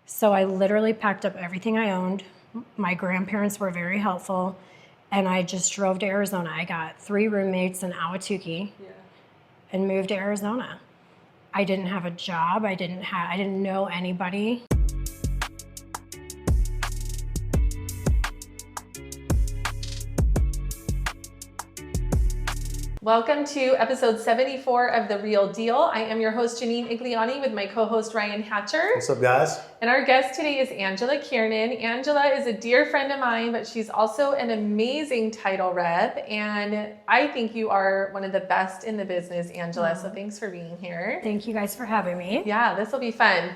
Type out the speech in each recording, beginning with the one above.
So I literally packed up everything I owned. My grandparents were very helpful, and I just drove to Arizona. I got 3 roommates in Ahwatukee and moved to Arizona. I didn't have a job. I didn't know anybody. Welcome to episode 74 of The Real Deal. I am your host, Janine Igliani, with my co-host, Ryan Hatcher. What's up, guys? And our guest today is Angela Kiernan. Angela is a dear friend of mine, but she's also an amazing title rep. And I think you are one of the best in the business, Angela. So thanks for being here. Thank you guys for having me. Yeah, this will be fun.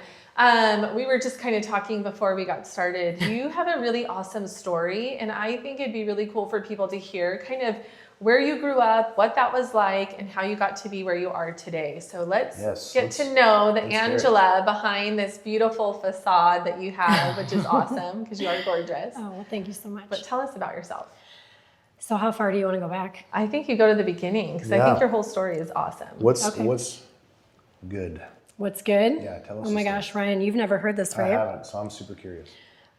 We were just kind of talking before we got started. You have a really awesome story, and I think it'd be really cool for people to hear kind of where you grew up, what that was like, and how you got to be where you are today. So let's get to know the Angela behind this beautiful facade that you have, which is awesome because you are gorgeous. Oh, well, thank you so much. But tell us about yourself. So how far do you want to go back? I think you go to the beginning because I think your whole story is awesome. What's good? What's good? Yeah, tell us. Oh my gosh, Ryan, you've never heard this, right? I haven't, so I'm super curious.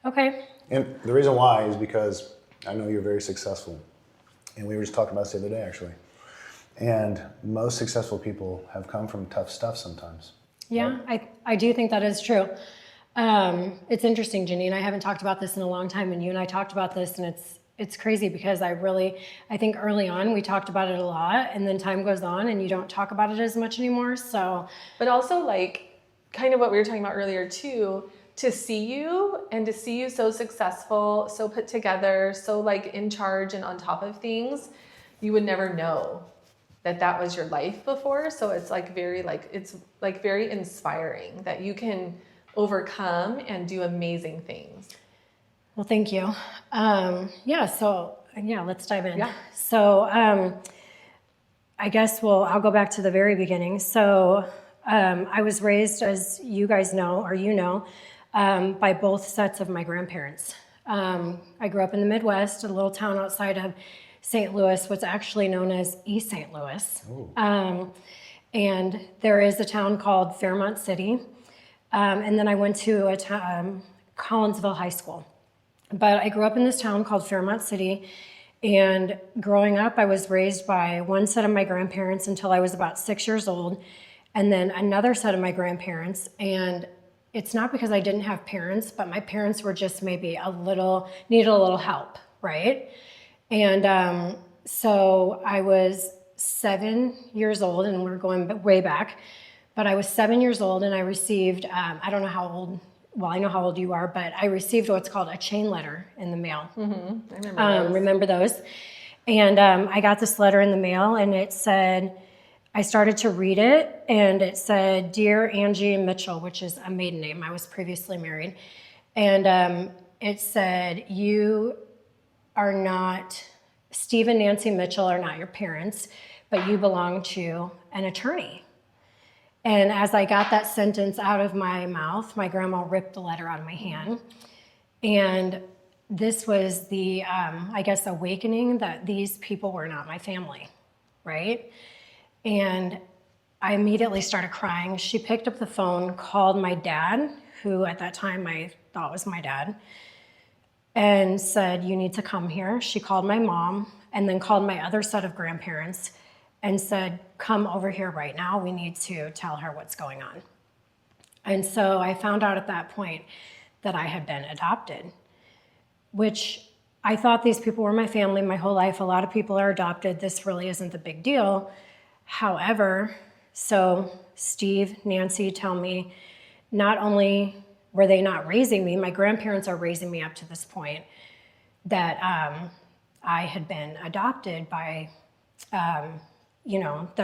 Okay. And the reason why is because I know you're very successful. And we were just talking about this the other day, actually. And most successful people have come from tough stuff sometimes. Yeah, right? I do think that is true. It's interesting, Janine. I haven't talked about this in a long time, and you and I talked about this, and it's crazy because I think early on we talked about it a lot, and then time goes on and you don't talk about it as much anymore. So, but also like kind of what we were talking about earlier too, to see you so successful, so put together, so like in charge and on top of things, you would never know that was your life before. So it's like very inspiring that you can overcome and do amazing things. Well, thank you. Let's dive in. Yeah. So I guess I'll go back to the very beginning. So I was raised, as you guys know, or you know, by both sets of my grandparents. I grew up in the Midwest, a little town outside of St. Louis, what's actually known as East St. Louis. And there is a town called Fairmont City. And then I went to Collinsville High School. But I grew up in this town called Fairmont City. And growing up, I was raised by one set of my grandparents until I was about 6 years old. And then another set of my grandparents. And it's not because I didn't have parents, but my parents were just maybe needed a little help, right? And so I was 7 years old, and we're going way back, but I was 7 years old, and I received, I don't know how old, well, I know how old you are, but I received what's called a chain letter in the mail. Mm-hmm. I remember those. And I got this letter in the mail, and it said, I started to read it, and it said, "Dear Angie Mitchell," which is a maiden name. I was previously married. And it said, Steve and Nancy Mitchell are not your parents, but you belong to an attorney. And as I got that sentence out of my mouth, my grandma ripped the letter out of my hand. And this was the, awakening that these people were not my family, right? And I immediately started crying. She picked up the phone, called my dad, who at that time I thought was my dad, and said, "You need to come here." She called my mom and then called my other set of grandparents and said, "Come over here right now. We need to tell her what's going on." And so I found out at that point that I had been adopted, which I thought these people were my family my whole life. A lot of people are adopted. This really isn't the big deal. However, so Steve, Nancy tell me not only were they not raising me, my grandparents are raising me up to this point, that I had been adopted by, that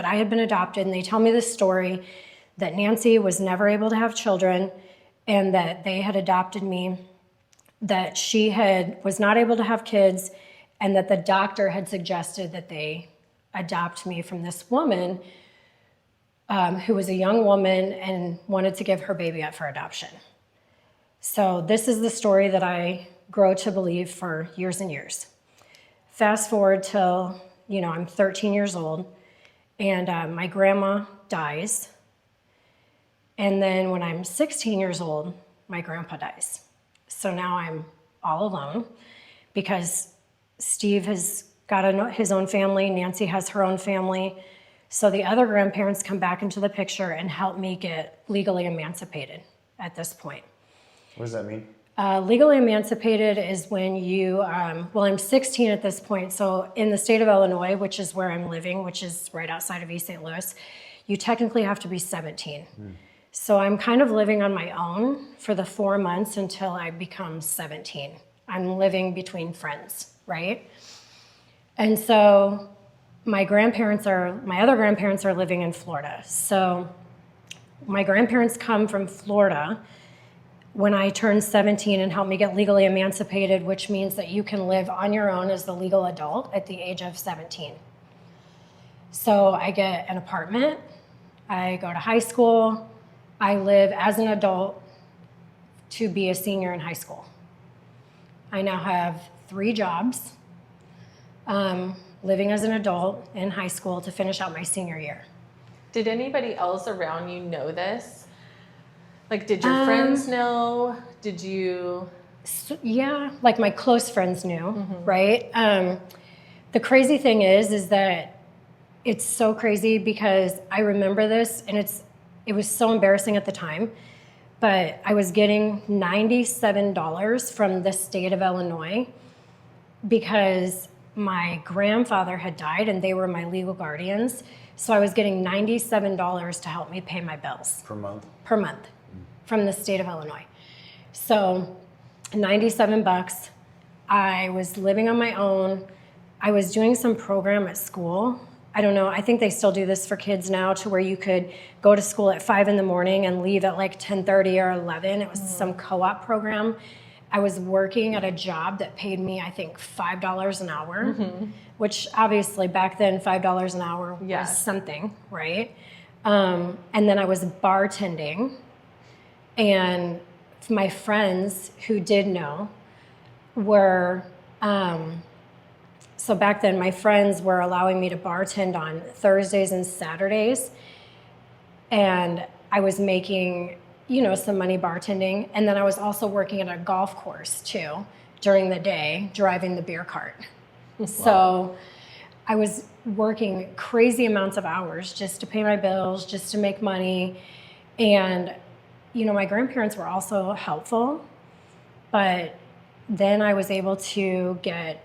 I had been adopted. And they tell me this story that Nancy was never able to have children and that they had adopted me, that she was not able to have kids, and that the doctor had suggested that they adopt me from this woman who was a young woman and wanted to give her baby up for adoption. So this is the story that I grow to believe for years and years. Fast forward till, I'm 13 years old, and my grandma dies. And then when I'm 16 years old, my grandpa dies. So now I'm all alone because Steve has got his own family. Nancy has her own family. So the other grandparents come back into the picture and help me get legally emancipated at this point. What does that mean? Legally emancipated is when you, well, I'm 16 at this point. So in the state of Illinois, which is where I'm living, which is right outside of East St. Louis, you technically have to be 17. So I'm kind of living on my own for the 4 months until I become 17. I'm living between friends, right? And so my other grandparents are living in Florida. So my grandparents come from Florida when I turned 17 and helped me get legally emancipated, which means that you can live on your own as the legal adult at the age of 17. So I get an apartment, I go to high school, I live as an adult to be a senior in high school. I now have 3 jobs, living as an adult in high school to finish out my senior year. Did anybody else around you know this? Like, did your friends know? Did you? Yeah, like my close friends knew, right? The crazy thing is that it's so crazy because I remember this, and it was so embarrassing at the time, but I was getting $97 from the state of Illinois because my grandfather had died and they were my legal guardians. So I was getting $97 to help me pay my bills. Per month? Per month from the state of Illinois. So $97. I was living on my own. I was doing some program at school. I don't know, I think they still do this for kids now to where you could go to school at 5 a.m. and leave at like 10:30 or 11. It was some co-op program. I was working at a job that paid me, I think, $5 an hour, which obviously back then $5 an hour was something, right? And then I was bartending. And my friends who did know were, so back then my friends were allowing me to bartend on Thursdays and Saturdays. And I was making, some money bartending. And then I was also working at a golf course too during the day, driving the beer cart. Wow. So I was working crazy amounts of hours just to pay my bills, just to make money. And my grandparents were also helpful, but then I was able to get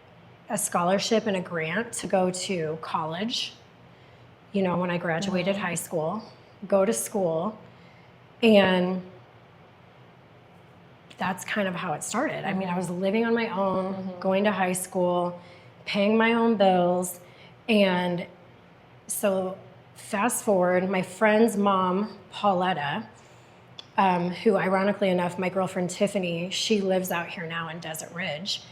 a scholarship and a grant to go to college, when I graduated high school, go to school, and that's kind of how it started. I mean, I was living on my own, going to high school, paying my own bills, and so fast forward, my friend's mom, Pauletta, who ironically enough, my girlfriend Tiffany, she lives out here now in Desert Ridge.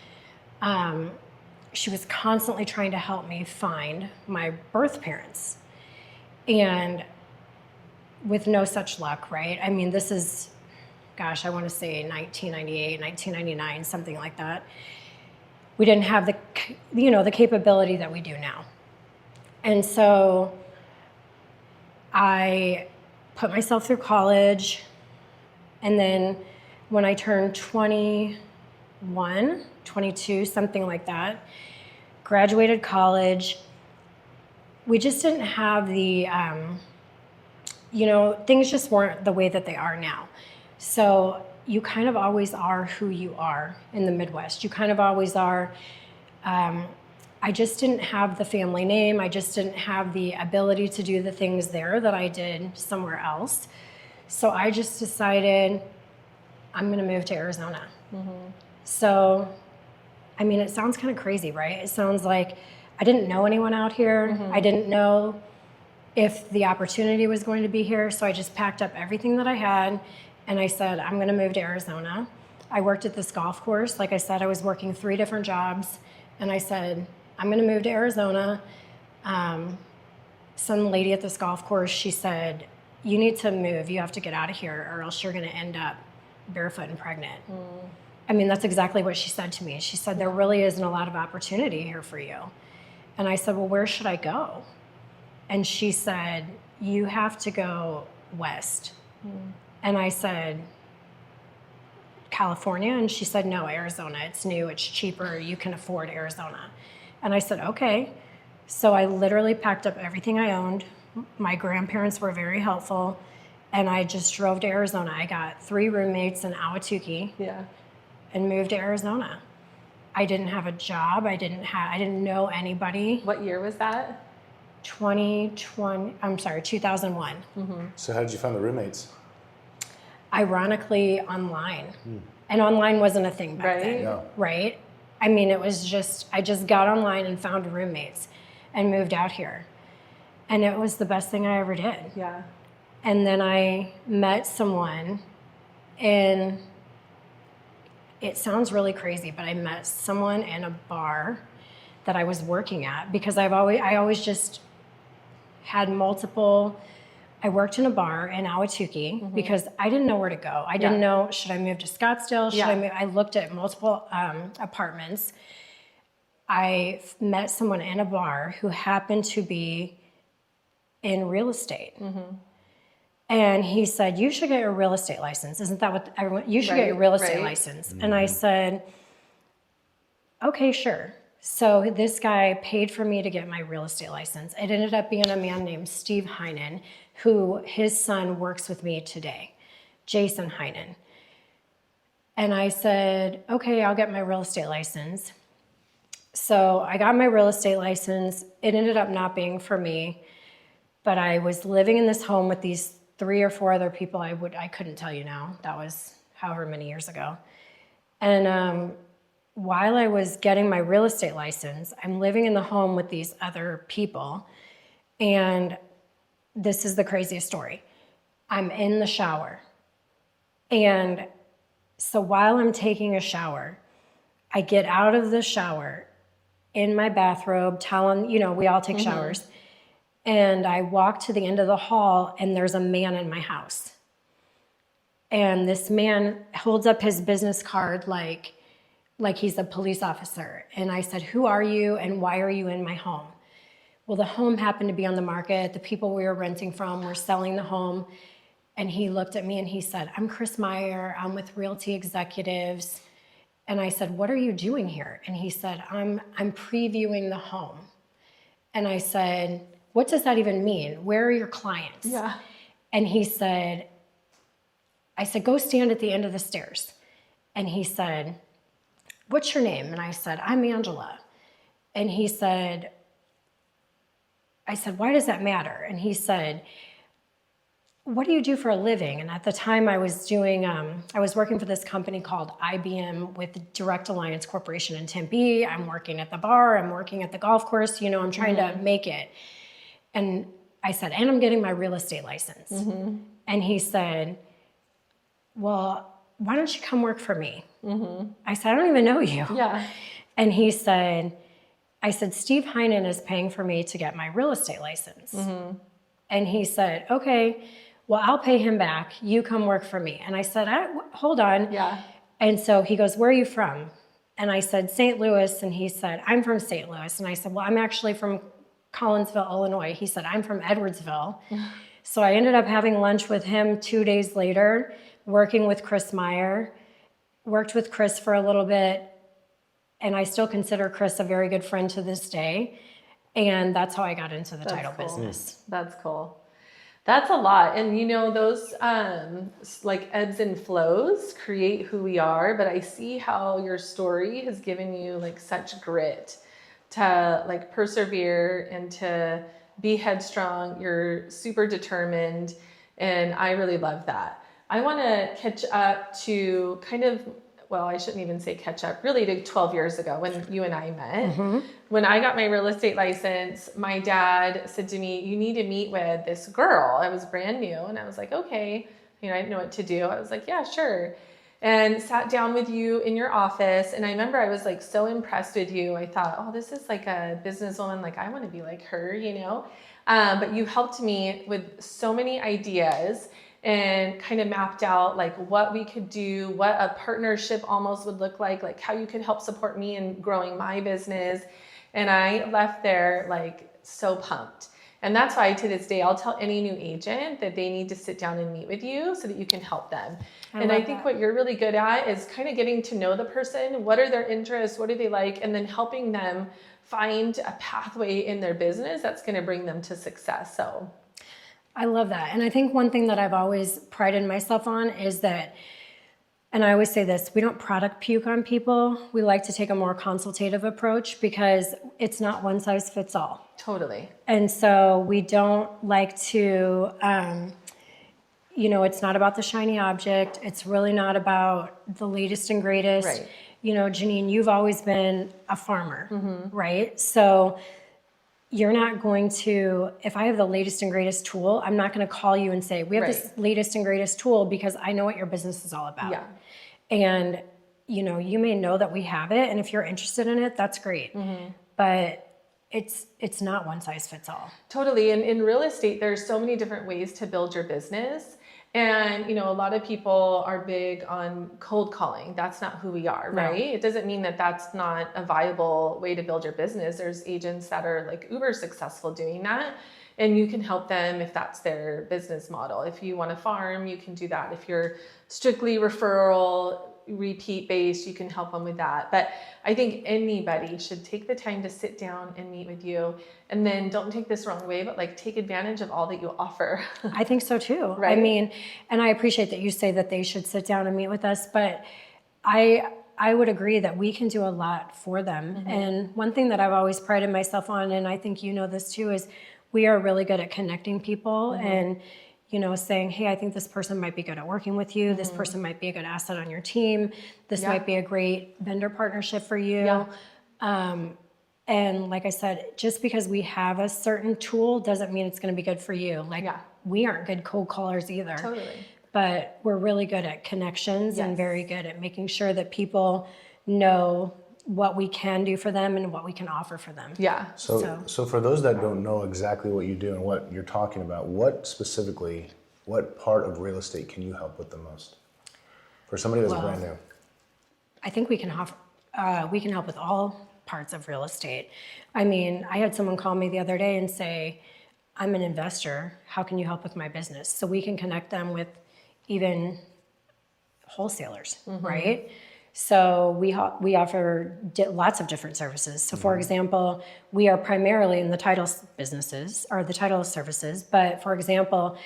She was constantly trying to help me find my birth parents. And with no such luck, right? I mean, this is, I want to say 1998, 1999, something like that. We didn't have the capability that we do now. And so I put myself through college. And then when I turned 21, 22, something like that, graduated college, we just didn't have the, things just weren't the way that they are now. So you kind of always are who you are in the Midwest. You kind of always are. I just didn't have the family name. I just didn't have the ability to do the things there that I did somewhere else. So I just decided I'm going to move to Arizona. So, I mean, it sounds kind of crazy, right? It sounds like I didn't know anyone out here. I didn't know if the opportunity was going to be here. So I just packed up everything that I had and I said, I'm going to move to Arizona. I worked at this golf course. Like I said, I was working 3 different jobs. And I said, I'm going to move to Arizona. Some lady at this golf course, she said, you need to move. You have to get out of here or else you're going to end up barefoot and pregnant. I mean, that's exactly what she said to me. She said, there really isn't a lot of opportunity here for you. And I said, well, where should I go? And she said, you have to go west. And I said, California? And she said, no, Arizona. It's new, it's cheaper, you can afford Arizona. And I said, okay. So I literally packed up everything I owned. My grandparents were very helpful. And I just drove to Arizona. I got 3 roommates in Ahwatukee and moved to Arizona. I didn't have a job. I didn't know anybody. What year was that? 2001. So how did you find the roommates? Ironically, online. And online wasn't a thing back then, Yeah. right? I mean, it was just, I just got online and found roommates and moved out here. And it was the best thing I ever did. Yeah. And then I met someone, and it sounds really crazy, but I met someone in a bar that I was working at because I always just had multiple. I worked in a bar in Ahwatukee because I didn't know where to go. I didn't know, should I move to Scottsdale? Should I move? I looked at multiple apartments. I met someone in a bar who happened to be in real estate. And he said, you should get your real estate license. Isn't that what everyone, you should get your real estate license. And I said, okay, sure. So this guy paid for me to get my real estate license. It ended up being a man named Steve Heinen, who his son works with me today, Jason Heinen. And I said, okay, I'll get my real estate license. So I got my real estate license. It ended up not being for me, but I was living in this home with these 3 or 4 other people. I couldn't tell you now. That was however many years ago. And while I was getting my real estate license, I'm living in the home with these other people. And this is the craziest story. I'm in the shower. And so while I'm taking a shower, I get out of the shower in my bathrobe, towel, we all take showers. And I walk to the end of the hall, and there's a man in my house. And this man holds up his business card like he's a police officer. And I said, who are you and why are you in my home? Well, the home happened to be on the market. The people we were renting from were selling the home. And he looked at me and he said, I'm Chris Meyer. I'm with Realty Executives. And I said, what are you doing here? And he said, I'm previewing the home. And I said, what does that even mean? Where are your clients? Yeah. And he said, I said, go stand at the end of the stairs. And he said, what's your name? And I said, I'm Angela. And he said, I said, why does that matter? And he said, what do you do for a living? And at the time I was doing, I was working for this company called IBM with Direct Alliance Corporation in Tempe. I'm working at the bar. I'm working at the golf course. I'm trying to make it. And I said, and I'm getting my real estate license. And he said, well, why don't you come work for me? I said, I don't even know you. Yeah. And he said, I said, Steve Heinen is paying for me to get my real estate license. And he said, okay, well, I'll pay him back. You come work for me. And I said, hold on. Yeah. And so he goes, where are you from? And I said, St. Louis. And he said, I'm from St. Louis. And I said, well, I'm actually from Collinsville, Illinois. He said, I'm from Edwardsville. So I ended up having lunch with him 2 days later, working with Chris Meyer, worked with Chris for a little bit. And I still consider Chris a very good friend to this day. And that's how I got into the title business. That's cool. That's a lot. And those like ebbs and flows create who we are. But I see how your story has given you like such grit to like persevere and to be headstrong. You're super determined. And I really love that. I want to catch up to I shouldn't even say catch up, really to 12 years ago when you and I met. When I got my real estate license, my dad said to me, you need to meet with this girl. I was brand new. And I was like, okay. I didn't know what to do. I was like, yeah, sure. And sat down with you in your office. And I remember I was like so impressed with you. I thought, oh, this is like a businesswoman. Like I want to be like her, but you helped me with so many ideas and kind of mapped out like what we could do, what a partnership almost would look like how you could help support me in growing my business. And I left there like so pumped. And that's why to this day, I'll tell any new agent that they need to sit down and meet with you so that you can help them. I think what you're really good at is kind of getting to know the person. What are their interests? What do they like? And then helping them find a pathway in their business that's going to bring them to success. So I love that. And I think one thing that I've always prided myself on is that, and I always say this, we don't product puke on people. We like to take a more consultative approach because it's not one size fits all. totally. And so we don't like to, it's not about the shiny object. It's really not about the latest and greatest. Right. Janine, you've always been a farmer, right? So you're not going to, if I have the latest and greatest tool, I'm not going to call you and say, we have this latest and greatest tool, because I know what your business is all about. Yeah. And, you may know that we have it, and if you're interested in it, that's great. But it's not one size fits all. Totally. And in real estate, there's so many different ways to build your business. And, a lot of people are big on cold calling. That's not who we are, right? No. It doesn't mean that that's not a viable way to build your business. There's agents that are like uber successful doing that. And you can help them if that's their business model. If you want to farm, you can do that. If you're strictly referral, repeat based, you can help them with that. But I think anybody should take the time to sit down and meet with you. And then don't take this wrong way, but like take advantage of all that you offer. I think so too. Right? And I appreciate that you say that they should sit down and meet with us, but I would agree that we can do a lot for them. And one thing that I've always prided myself on, and I think this too, is we are really good at connecting people and saying, hey, I think this person might be good at working with you. This person might be a good asset on your team. This might be a great vendor partnership for you. Yeah. And like I said, just because we have a certain tool doesn't mean it's going to be good for you. We aren't good cold callers either. Totally. But we're really good at connections and very good at making sure that people know what we can do for them and what we can offer for them. Yeah. So for those that don't know exactly what you do and what you're talking about, what part of real estate can you help with the most? For somebody that's brand new. I think we can help with all parts of real estate. I had someone call me the other day and say, I'm an investor. How can you help with my business? So we can connect them with even wholesalers, right? So we offer lots of different services. So for example, we are primarily in the title businesses or the title services. But for example,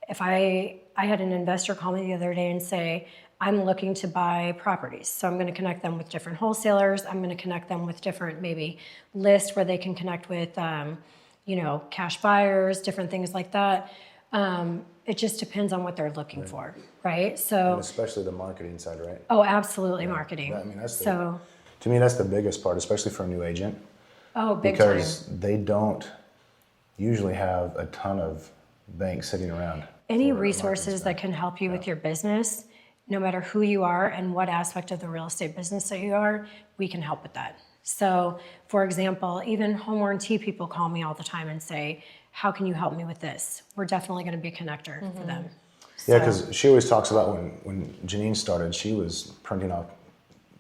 if I had an investor call me the other day and say, I'm looking to buy properties. So I'm going to connect them with different wholesalers. I'm going to connect them with different maybe lists where they can connect with, cash buyers, different things like that. It just depends on what they're looking for, right? So, And especially the marketing side, right? oh, absolutely, marketing. To me, that's the biggest part, especially for a new agent. Oh, big time. Because they don't usually have a ton of banks sitting around. Any resources that can help you with your business, no matter who you are and what aspect of the real estate business that you are, we can help with that. So, for example, even home warranty people call me all the time and say, how can you help me with this? We're definitely going to be a connector for them. Yeah, because she always talks about when Janine started, she was printing off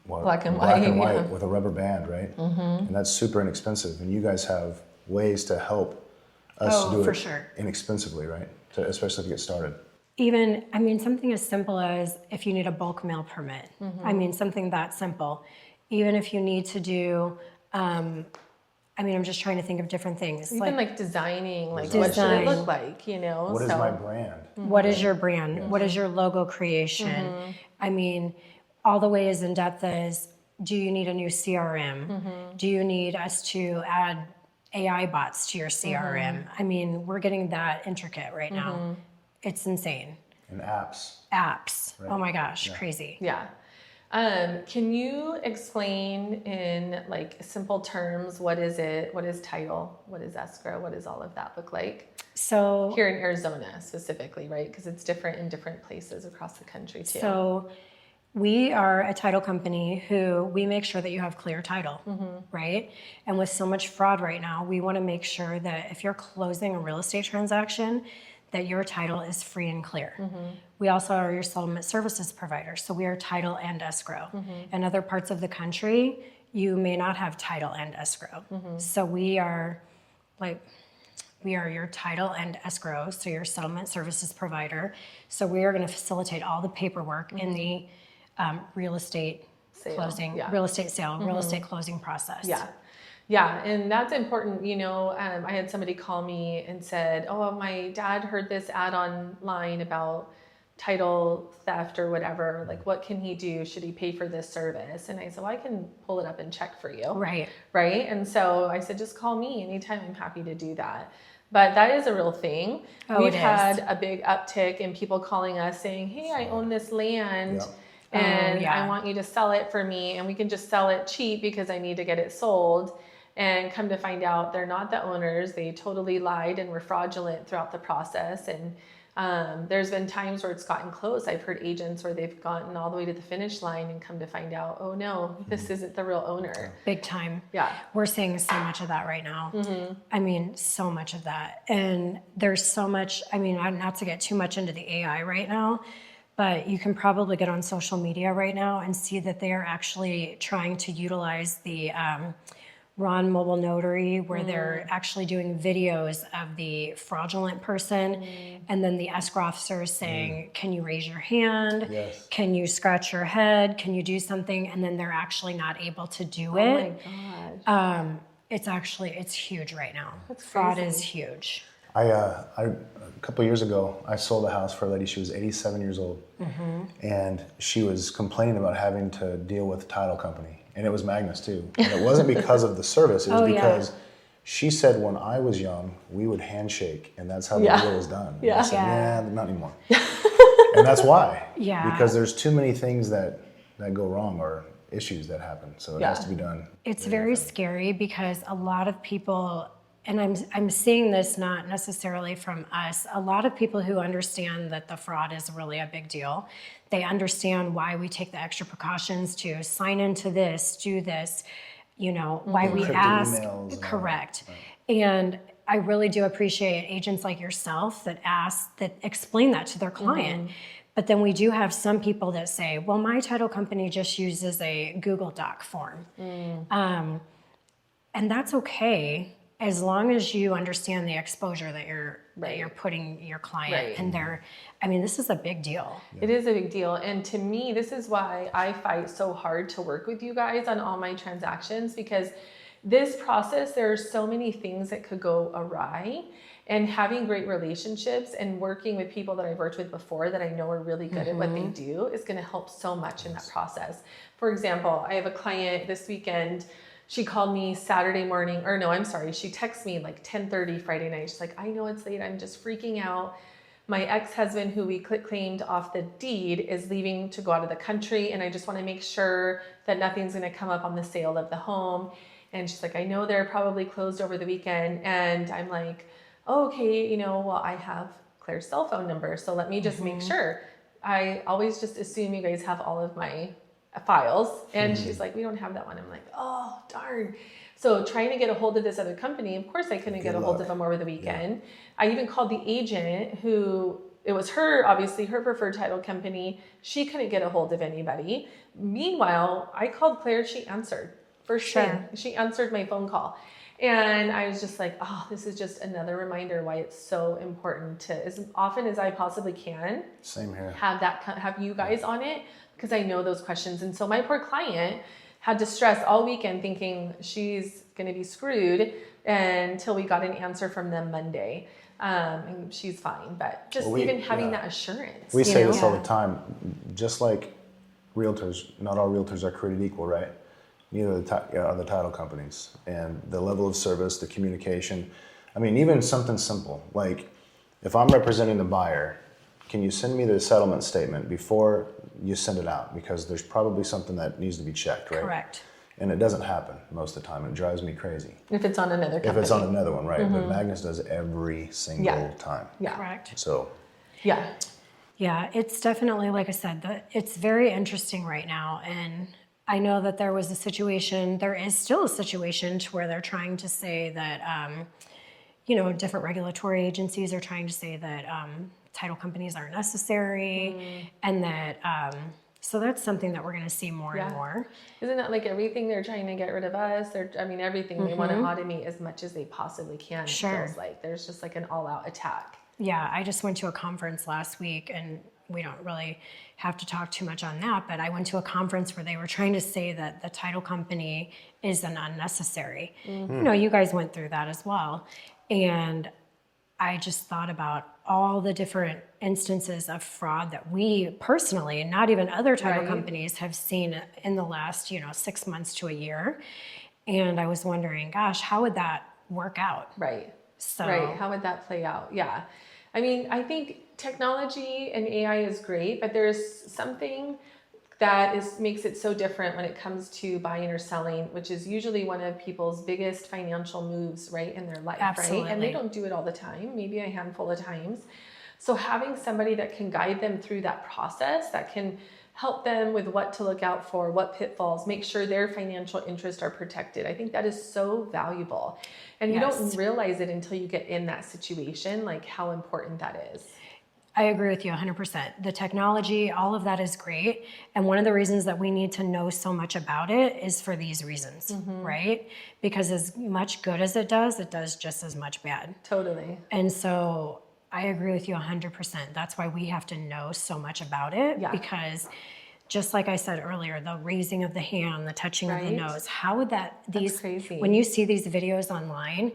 black and white with a rubber band, right? And that's super inexpensive. And you guys have ways to help us do it inexpensively, right? Especially to get started. Even, something as simple as if you need a bulk mail permit. Something that simple. Even if you need to do, I'm just trying to think of different things. Even like designing, what should it look like, What is my brand? What is your brand? Yes. What is your logo creation? All the way as in depth as, do you need a new CRM? Do you need us to add AI bots to your CRM? We're getting that intricate right now. It's insane. And apps. Right. Oh my gosh, crazy. Yeah. Can you explain in simple terms, what is it? What is title? What is escrow? What does all of that look like? So here in Arizona specifically, right? Because it's different in different places across the country too. So we are a title company who we make sure that you have clear title, right? And with so much fraud right now, we want to make sure that if you're closing a real estate transaction, that your title is free and clear. We also are your settlement services provider. So we are title and escrow. In other parts of the country, you may not have title and escrow. So we are we are your title and escrow, so your settlement services provider. So we are going to facilitate all the paperwork in the real estate closing, real estate sale, real estate closing process. Yeah. Yeah, and that's important. I had somebody call me and said, oh, my dad heard this ad online about title theft or whatever. Like, what can he do? Should he pay for this service? And I said, well, I can pull it up and check for you. Right. Right. And so I said, just call me anytime. I'm happy to do that. But that is a real thing. We've had a big uptick in people calling us saying, hey, I own this land. And I want you to sell it for me, and we can just sell it cheap because I need to get it sold. And come to find out they're not the owners. They totally lied and were fraudulent throughout the process. And there's been times where it's gotten close. I've heard agents where they've gotten all the way to the finish line and come to find out, oh no, this isn't the real owner. Big time. Yeah. We're seeing so much of that right now. I mean, so much of that. And there's so much, I mean, not to get too much into the AI right now, but you can probably get on social media right now and see that they are actually trying to utilize the Ron Mobile Notary, where they're actually doing videos of the fraudulent person, and then the escrow officer is saying, can you raise your hand? Yes. Can you scratch your head? Can you do something? And then they're actually not able to do it. Oh my God. It's huge right now. That's Fraud crazy. is huge. A couple of years ago, I sold a house for a lady. She was 87 years old, and she was complaining about having to deal with the title company, and it was Magnus too. And it wasn't because of the service; it was because she said, when I was young, we would handshake, and that's how the deal was done. And I said, not anymore. And that's why. Yeah. Because there's too many things that go wrong or issues that happen, so it has to be done. It's very scary because a lot of people. And I'm seeing this not necessarily from us. A lot of people who understand that the fraud is really a big deal. They understand why we take the extra precautions to sign into this, do this, why we ask. Correct. And I really do appreciate agents like yourself that explain that to their client. But then we do have some people that say, well, my title company just uses a Google Doc form. And that's okay. As long as you understand the exposure that you're putting your client in there. I mean, this is a big deal. It is a big deal. And to me, this is why I fight so hard to work with you guys on all my transactions, because this process, there are so many things that could go awry. And having great relationships and working with people that I've worked with before that I know are really good at what they do is going to help so much in that process. For example, I have a client this weekend. She called me Saturday morning, she texted me like 10:30 Friday night. She's like, I know it's late. I'm just freaking out. My ex-husband, who we claimed off the deed, is leaving to go out of the country. And I just want to make sure that nothing's going to come up on the sale of the home. And she's like, I know they're probably closed over the weekend. And I'm like, oh, okay, well, I have Claire's cell phone number. So let me just make sure. I always just assume you guys have all of my files. And she's like, we don't have that one. I'm like, oh, darn. So trying to get a hold of this other company, of course I couldn't get a hold of them over the weekend. I even called the agent it was her, obviously her preferred title company. She couldn't get a hold of anybody. Meanwhile, I called Claire, she answered. First thing, she answered my phone call. And I was just like, oh, this is just another reminder why it's so important to, as often as I possibly can, same here, have you guys on it, because I know those questions. And so my poor client had to stress all weekend thinking she's going to be screwed until we got an answer from them Monday. And she's fine, but just even having that assurance. We say this all the time, just like realtors, not all realtors are created equal, right? Neither are the title companies. And the level of service, the communication. I mean, even something simple, like if I'm representing the buyer, can you send me the settlement statement before you send it out? Because there's probably something that needs to be checked, right? Correct. And it doesn't happen most of the time. It drives me crazy. If it's on another company. If it's on another one, right? But Magnus does every single time. Yeah. Correct. So. Yeah. Yeah, it's definitely, like I said, it's very interesting right now. And I know that there is still a situation to where they're trying to say that, different regulatory agencies are trying to say that title companies aren't necessary and that So that's something that we're going to see more and Yeah. more. Isn't that like everything they're trying to get rid of us? Everything they want to automate as much as they possibly can. Sure. It feels like there's just like an all-out attack. Yeah, I just went to a conference last week, and we don't really have to talk too much on that, but I went to a conference where they were trying to say that the title company is an unnecessary. You guys went through that as well. And I just thought about all the different instances of fraud that we personally, and not even other title companies, have seen in the last, 6 months to a year. And I was wondering, gosh, how would that work out? Right. So, Right. How would that play out? Yeah. I mean, I think technology and AI is great, but there's something that makes it so different when it comes to buying or selling, which is usually one of people's biggest financial moves, right, in their life, Absolutely. right? And they don't do it all the time, maybe a handful of times. So having somebody that can guide them through that process, that can help them with what to look out for, what pitfalls, make sure their financial interests are protected. I think that is so valuable. And you don't realize it until you get in that situation, like how important that is. I agree with you 100%. The technology, all of that is great. And one of the reasons that we need to know so much about it is for these reasons, right? Because as much good as it does just as much bad. Totally. And so I agree with you 100%. That's why we have to know so much about it, because just like I said earlier, the raising of the hand, the touching of the nose, how would that's crazy. When you see these videos online,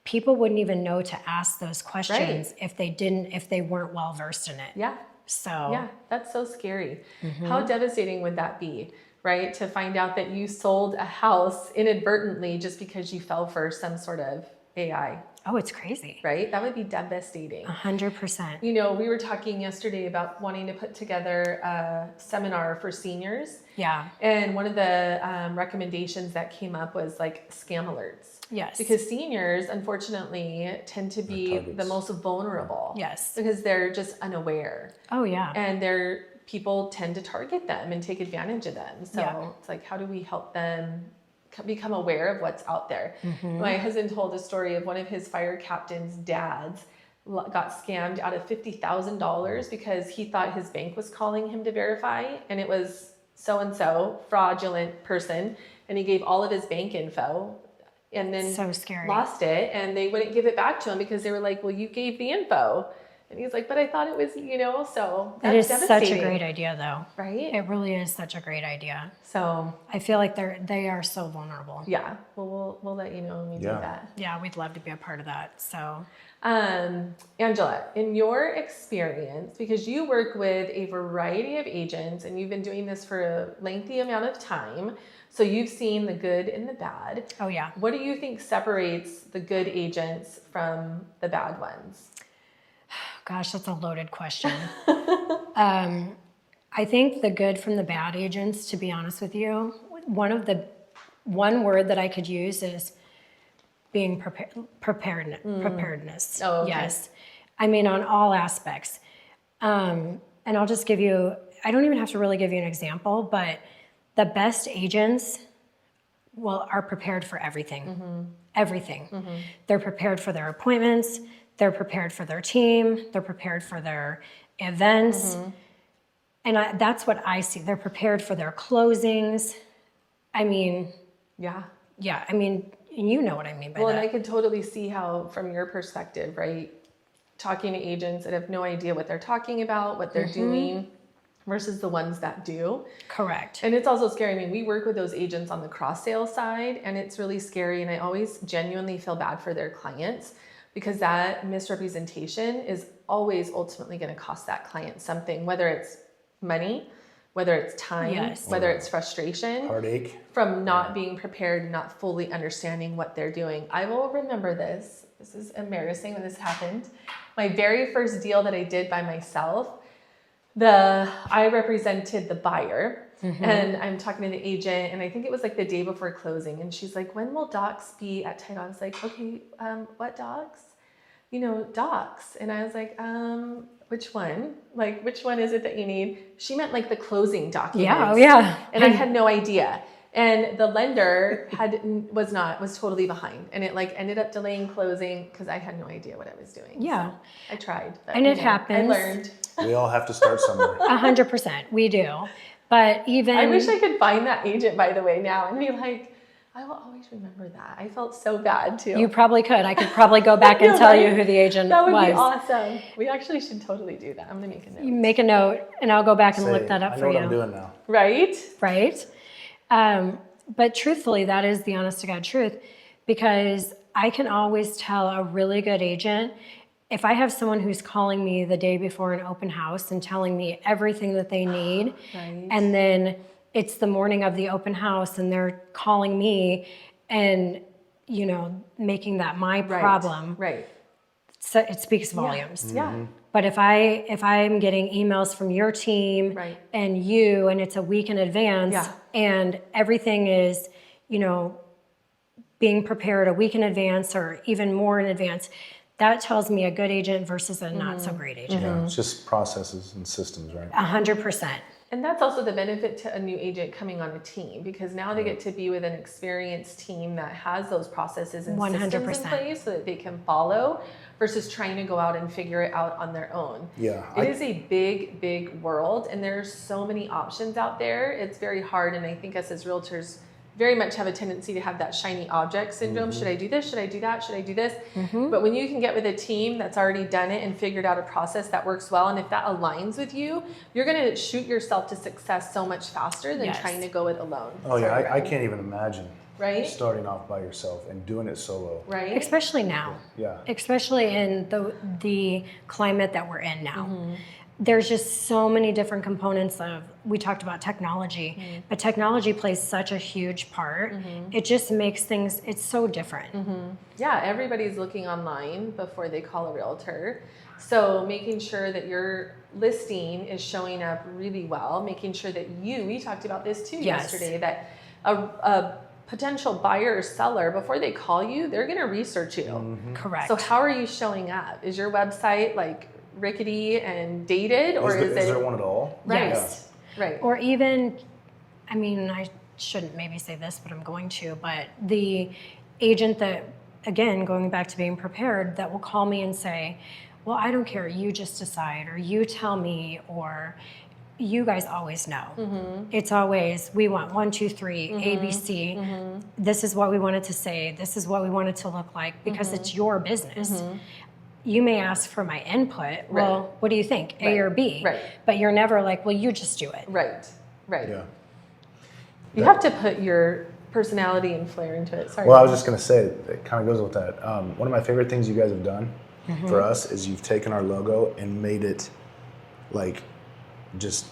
people wouldn't even know to ask those questions if they weren't well versed in it. Yeah. So yeah, that's so scary. How devastating would that be, right? To find out that you sold a house inadvertently just because you fell for some sort of AI. Oh, it's crazy. Right? That would be devastating. 100%. We were talking yesterday about wanting to put together a seminar for seniors. Yeah. And one of the recommendations that came up was like scam alerts. Yes. Because seniors, unfortunately, tend to be the most vulnerable. Yes. Because they're just unaware. Oh, yeah. And people tend to target them and take advantage of them. So it's like, how do we help them become aware of what's out there? My husband told a story of one of his fire captain's dads got scammed out of $50,000 because he thought his bank was calling him to verify, and it was so-and-so fraudulent person, and he gave all of his bank info and then so scary. Lost it, and they wouldn't give it back to him because they were like, well, you gave the info. And he's like, but I thought it was, so that's it is devastating. such a great idea, though. Right? It really is such a great idea. So I feel like they are so vulnerable. Yeah. Well, we'll let you know when we do that. Yeah, we'd love to be a part of that. So, Angela, in your experience, because you work with a variety of agents and you've been doing this for a lengthy amount of time, so you've seen the good and the bad. Oh yeah. What do you think separates the good agents from the bad ones? Gosh, that's a loaded question. I think the good from the bad agents, to be honest with you, one word that I could use is being preparedness. Oh, okay. Yes. I mean, on all aspects. And I'll just give you, I don't even have to really give you an example, but the best agents, are prepared for everything. Everything. They're prepared for their appointments. They're prepared for their team. They're prepared for their events. And that's what I see. They're prepared for their closings. I mean... Yeah. I mean, you know what I mean by that. Well, and I can totally see how, from your perspective, right, talking to agents that have no idea what they're talking about, what they're doing, versus the ones that do. Correct. And it's also scary. I mean, we work with those agents on the cross-sale side, and it's really scary. And I always genuinely feel bad for their clients, because that misrepresentation is always ultimately going to cost that client something, whether it's money, whether it's time, whether it's frustration, heartache, from not being prepared, not fully understanding what they're doing. I will remember this. This is embarrassing when this happened. My very first deal that I did by myself, I represented the buyer. And I'm talking to the agent, and I think it was like the day before closing, and she's like, when will docs be at title? I was like, okay, what docs? Docs. And I was like, which one? Like, which one is it that you need? She meant like the closing documents. Yeah. And I had no idea. And the lender was totally behind, and it like ended up delaying closing because I had no idea what I was doing. Yeah. So I tried. But, and it happens. I learned. We all have to start somewhere. 100%. We do. But even I wish I could find that agent, by the way, now and be like, I will always remember that. I felt so bad too. you probably could. I could probably go back and tell you who the agent That would was. be awesome. We actually should totally do that. I'm gonna make a note. You make a note, and I'll go back and look that up I know for what you. I'm doing now. Right? Right? But truthfully, that is the honest to God truth, because I can always tell a really good agent if I have someone who's calling me the day before an open house and telling me everything that they need, Right. and then it's the morning of the open house and they're calling me and, you know, making that my problem. Right. So it speaks volumes. Yeah. But if I'm getting emails from your team Right. and you, and it's a week in advance, Yeah. and everything is, you know, being prepared a week in advance or even more in advance, that tells me a good agent versus a not so great agent. Yeah, it's just processes and systems, right? 100%. And that's also the benefit to a new agent coming on a team, because now they get to be with an experienced team that has those processes and systems in 100%. place so that they can follow, versus trying to go out and figure it out on their own. Yeah, It is a big, big world, and there's so many options out there. It's very hard, and I think us as realtors very much have a tendency to have that shiny object syndrome. Should I do this? Should I do that? Should I do this? But when you can get with a team that's already done it and figured out a process that works well, and if that aligns with you, you're going to shoot yourself to success so much faster than Yes. trying to go it alone. Oh yeah, Sorry, I Ryan. can't even imagine Right? starting off by yourself and doing it solo. Right? Especially now. Yeah. Especially in the climate that we're in now. Mm-hmm. There's just so many different components of, we talked about technology, but technology plays such a huge part. It just makes things, it's so different. Yeah, everybody's looking online before they call a realtor. So making sure that your listing is showing up really well, making sure that we talked about this too Yes. yesterday, that a potential buyer or seller, before they call you, they're going to research you. Correct. So how are you showing up? Is your website like rickety and dated, or is Is it there one at all? right? Yes. Right. Or even, I mean, I shouldn't maybe say this, but I'm going to, but the agent that, again, going back to being prepared, that will call me and say, well, I don't care, you just decide, or you tell me, or you guys always know. It's always, we want 1, 2, 3, ABC. This is what we wanted to say. This is what we want it to look like, because it's your business. You may ask for my input. Well, what do you think, A or B? Right. But you're never like, well, you just do it. Right. Yeah. You have to put your personality and flair into it. Sorry. Well, I was just going to say, it kind of goes with that. One of my favorite things you guys have done for us is you've taken our logo and made it like just,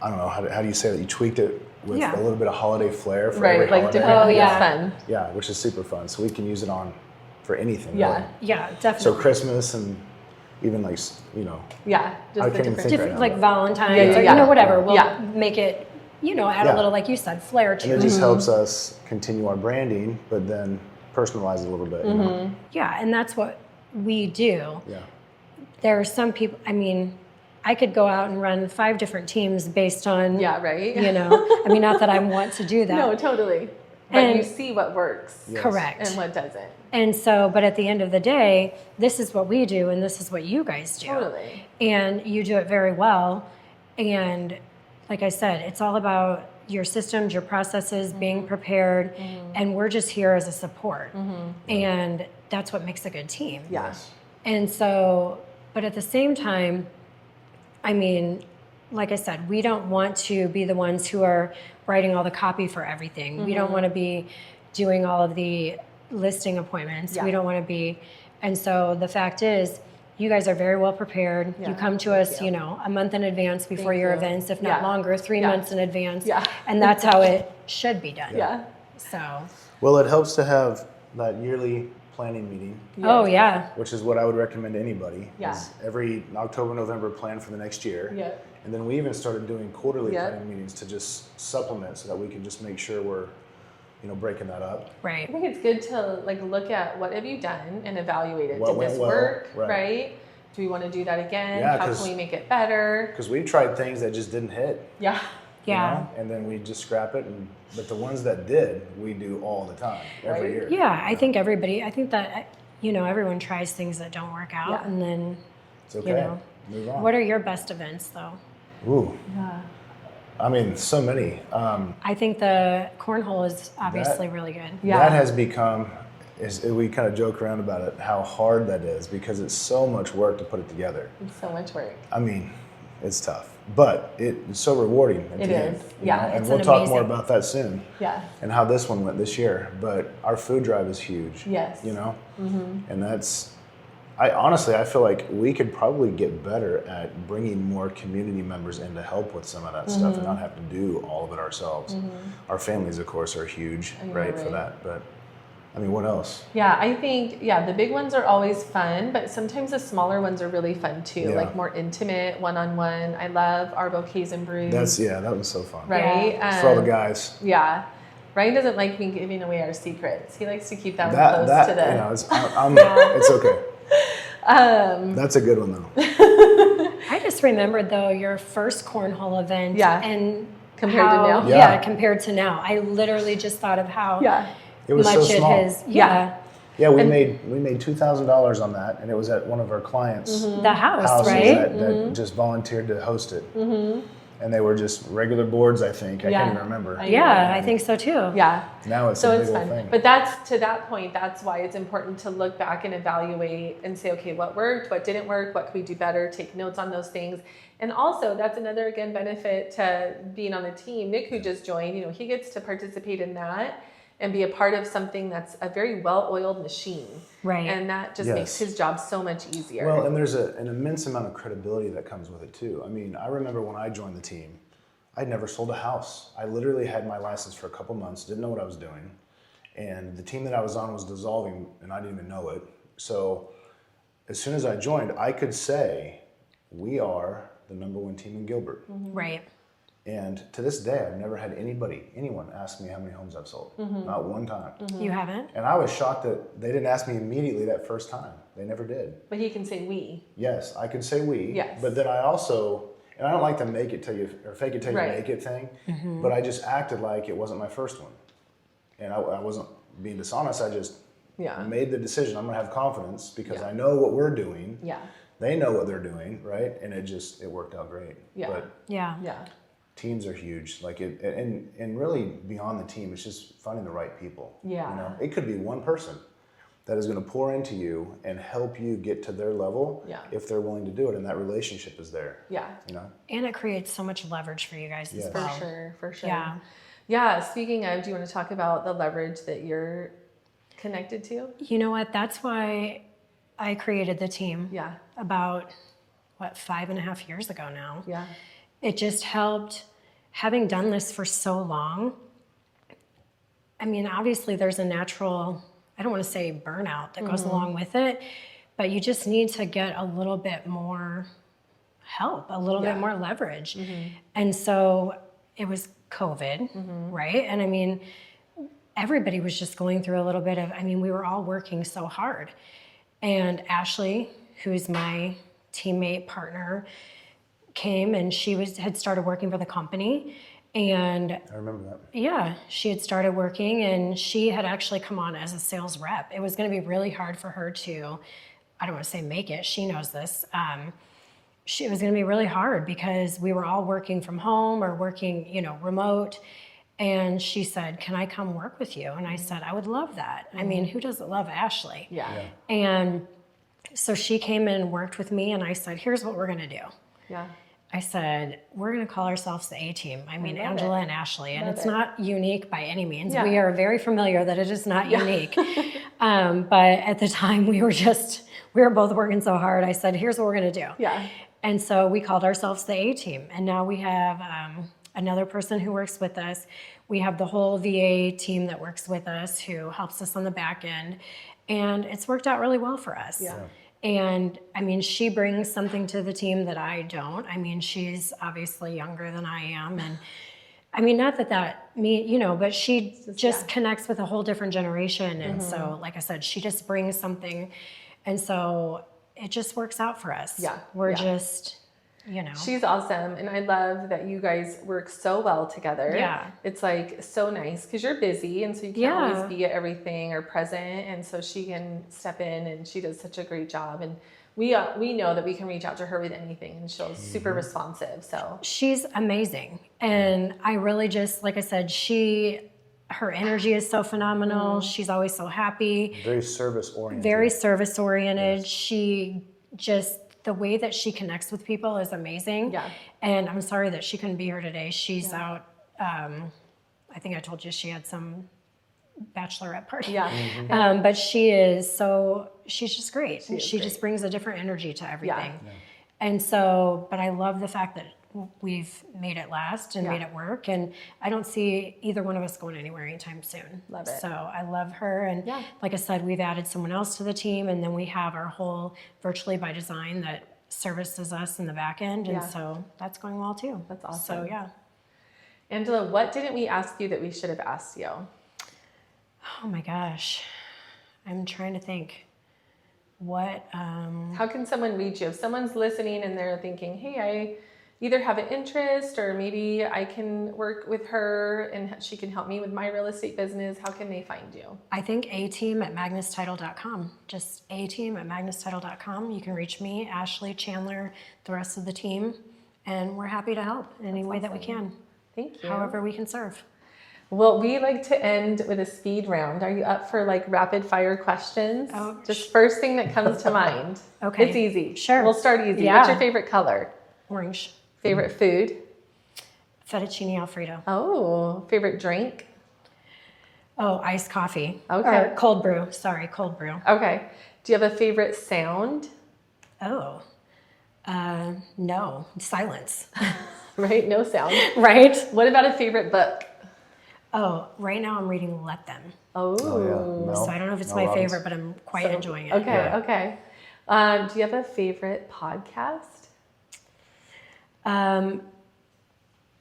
I don't know, how do you say that? You tweaked it with Yeah. a little bit of holiday flair for right, every like holiday. different. Oh, yeah. Fun. Yeah, which is super fun. So we can use it on for anything. Yeah. really. Yeah, So definitely. Christmas and even like, Yeah. Just I the can't even different. think right now. Like Valentine's, Yeah, yeah, or, yeah. you know, whatever. We'll Yeah. make it, you know, add Yeah. a little, like you said, flair to and it it. just helps us continue our branding, but then personalize it a little bit. You know? Yeah, and that's what we do. Yeah. There are some people, I mean, I could go out and run 5 different teams based on, Yeah. Right. you know, I mean, not that I want to do that. No, totally. But And- you see what works Yes. Correct. and what doesn't. And so, but at the end of the day, this is what we do and this is what you guys do. Totally. And you do it very well. And like I said, it's all about your systems, your processes, being prepared. And we're just here as a support. And that's what makes a good team. Yeah. Yes. And so, but at the same time, I mean, like I said, we don't want to be the ones who are writing all the copy for everything. We don't want to be doing all of the listing appointments. Yeah. We don't want to be. And so the fact is, you guys are very well prepared. Yeah. You come to us, you know, a month in advance before Thank your you. events, if not Yeah. longer, 3 Yeah. months in advance. Yeah. And that's how it should be done. Yeah. So, Well, it helps to have that yearly planning meeting, oh yeah. which is what I would recommend to anybody. Yeah. Is every October, November plan for the next year. Yeah. And then we even started doing quarterly Yeah. planning meetings to just supplement so that we can just make sure we're, you know, breaking that up. I Right. think it's good to like look at what have you done and evaluate it. What Did went this well, work? right. Right. Do we want to do that again? Yeah, How 'cause- can we make it better? Because we've tried things that just didn't hit. Yeah. you Yeah. know, and then we just scrap it. But the ones that did, we do all the time, every Right. year. Yeah, I think that, you know, everyone tries things that don't work out. Yeah. And then, It's okay. you know, Move on. what are your best events though? Ooh. Yeah. I mean, so many. I think the cornhole is obviously really good. Yeah. That has become, we kind of joke around about it, how hard that is because it's so much work to put it together. It's so much work. I mean, it's tough, but it's so rewarding at It the is. end. Yeah. And It's we'll an talk amazing- more about that soon. Yeah. And how this one went this year. But our food drive is huge. Yes. You know? And that's, I feel like we could probably get better at bringing more community members in to help with some of that stuff and not have to do all of it ourselves. Our families, of course, are huge, right, for that. But I mean, what else? Yeah, I think, the big ones are always fun, but sometimes the smaller ones are really fun too, Yeah. like more intimate, one-on-one. I love our bouquets and brews. That was so fun. right? Yeah. For all the guys. Yeah. Ryan doesn't like me giving away our secrets. He likes to keep that one That, close to the... you know, it's okay. That's a good one though. I just remembered though your first cornhole event. Yeah. And Compared to now? Yeah. compared to now. I literally just thought of how It was much so small. it has. Yeah. Yeah, we made $2,000 on that, and it was at one of our clients' The house, houses right? that just volunteered to host it. And they were just regular boards, I think. I can't even remember. Yeah, I think so too. Yeah. Now it's So a it's big old fun. thing. But that's, to that point, that's why it's important to look back and evaluate and say, okay, what worked, what didn't work, what could we do better, take notes on those things. And also, that's another, again, benefit to being on the team. Nick, who just joined, he gets to participate in that and be a part of something that's a very well-oiled machine. Right. And that just makes his job so much easier. Well, and there's an immense amount of credibility that comes with it, too. I mean, I remember when I joined the team, I'd never sold a house. I literally had my license for a couple months, didn't know what I was doing. And the team that I was on was dissolving, and I didn't even know it. So as soon as I joined, I could say, we are the #1 team in Gilbert. Right. And to this day, I've never had anyone ask me how many homes I've sold. Not one time. You haven't? And I was shocked that they didn't ask me immediately that first time. They never did. But he can say we. Yes, I can say we. Yes. But then I also, and I don't like the make it till you, or fake it till you Right. make it thing, but I just acted like it wasn't my first one. And I wasn't being dishonest. I just made the decision. I'm going to have confidence because I know what we're doing. Yeah. They know what they're doing, right? And it worked out great. Yeah. But Yeah. Yeah. teams are huge. Like and really beyond the team, it's just finding the right people. Yeah. It could be one person that is going to pour into you and help you get to their level if they're willing to do it, and that relationship is there. Yeah. And it creates so much leverage for you guys as well. For sure. Yeah. Yeah. Speaking of, do you want to talk about the leverage that you're connected to? You know what? That's why I created the team. Yeah. About 5.5 years ago now. Yeah. It just helped, having done this for so long. I mean, obviously there's a natural, I don't want to say burnout that goes along with it, but you just need to get a little bit more help, a little bit more leverage. And so it was COVID, right? And I mean, everybody was just going through a little bit of, we were all working so hard. And Ashley, who's my teammate partner, came and she had started working for the company, and I remember that. Yeah, she had started working and she had actually come on as a sales rep. It was going to be really hard for her to, I don't want to say make it, she knows this. It was going to be really hard because we were all working from home or working, remote. And she said, "Can I come work with you?" And I said, "I would love that." I mean, who doesn't love Ashley? Yeah. And so she came in and worked with me, and I said, "Here's what we're going to do." Yeah. I said, "We're going to call ourselves the A-Team." Angela and Ashley, and it's it. not unique by any means. Yeah. We are very familiar that it is not unique. But at the time we were both working so hard. I said, "Here's what we're going to do." Yeah. And so we called ourselves the A-Team. And now we have another person who works with us. We have the whole VA team that works with us who helps us on the back end. And it's worked out really well for us. Yeah. And she brings something to the team that I don't. She's obviously younger than I am. And not but she just connects with a whole different generation. And so, like I said, she just brings something. And so it just works out for us. Yeah. We're just, She's awesome. And I love that you guys work so well together. Yeah. It's so nice because you're busy. And so you can't always be at everything or present. And so she can step in and she does such a great job. And we know that we can reach out to her with anything, and she's super responsive. So she's amazing. And I really just, like I said, her energy is so phenomenal. She's always so happy. Very service oriented. Very service oriented. Yes. She just, the way that she connects with people is amazing. Yeah. And I'm sorry that she couldn't be here today. She's out, I think I told you she had some bachelorette party. yeah. But she's just great. She just brings a different energy to everything. Yeah. And so, but I love the fact that we've made it last and made it work. And I don't see either one of us going anywhere anytime soon. Love it. So I love her. And like I said, we've added someone else to the team. And then we have our whole Virtually by Design that services us in the back end. And so that's going well too. That's awesome. So yeah. Angela, what didn't we ask you that we should have asked you? Oh my gosh. I'm trying to think. What, How can someone reach you? If someone's listening and they're thinking, hey, I either have an interest or maybe I can work with her and she can help me with my real estate business, how can they find you? I think ateam@magnustitle.com. Just ateam@magnustitle.com. You can reach me, Ashley, Chandler, the rest of the team, and we're happy to help in any way that we can. Thank you. However we can serve. Well, we like to end with a speed round. Are you up for like rapid fire questions? Oh, just first thing that comes to mind. Okay. It's easy. Sure. We'll start easy. Yeah. What's your favorite color? Orange. Favorite food? Fettuccine Alfredo. Oh, favorite drink? Oh, iced coffee. Okay. Or cold brew. Sorry, cold brew. Okay. Do you have a favorite sound? Oh, no. Silence. Right? No sound. Right? What about a favorite book? Oh, right now I'm reading Let Them. Oh. Oh, yeah. So I don't know if it's my favorite, but I'm quite enjoying it. Okay, Yeah. okay. Do you have a favorite podcast?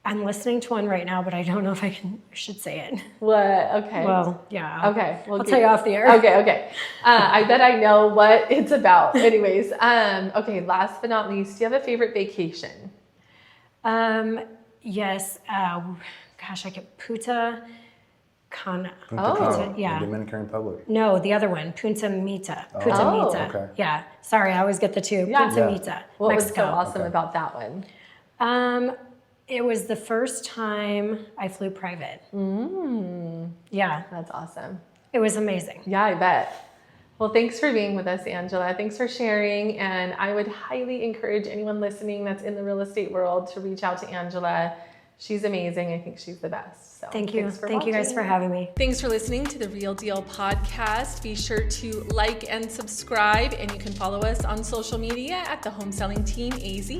I'm listening to one right now, but I don't know if I should say it. What? Okay. Well, yeah. Okay. I'll tell you off the air. Okay, okay. I bet I know what it's about. Anyways, okay, last but not least, do you have a favorite vacation? Yes. Gosh, I get Punta Cana. Punta Cana, yeah. the Dominican Republic. No, the other one, Punta Mita. Punta Oh, Mita. okay. Yeah. Sorry, I always get the two. Yeah. Punta Mita, What was Mexico. so awesome about that one? It was the first time I flew private. Yeah, That's awesome. it was amazing. Yeah, I bet. Well, thanks for being with us, Angela. Thanks for sharing. And I would highly encourage anyone listening that's in the real estate world to reach out to Angela. She's amazing. I think she's the best. So Thank you. thanks for Thank you guys watching. for having me. Thanks for listening to the Real Deal podcast. Be sure to like and subscribe, and you can follow us on social media at the Home Selling Team AZ.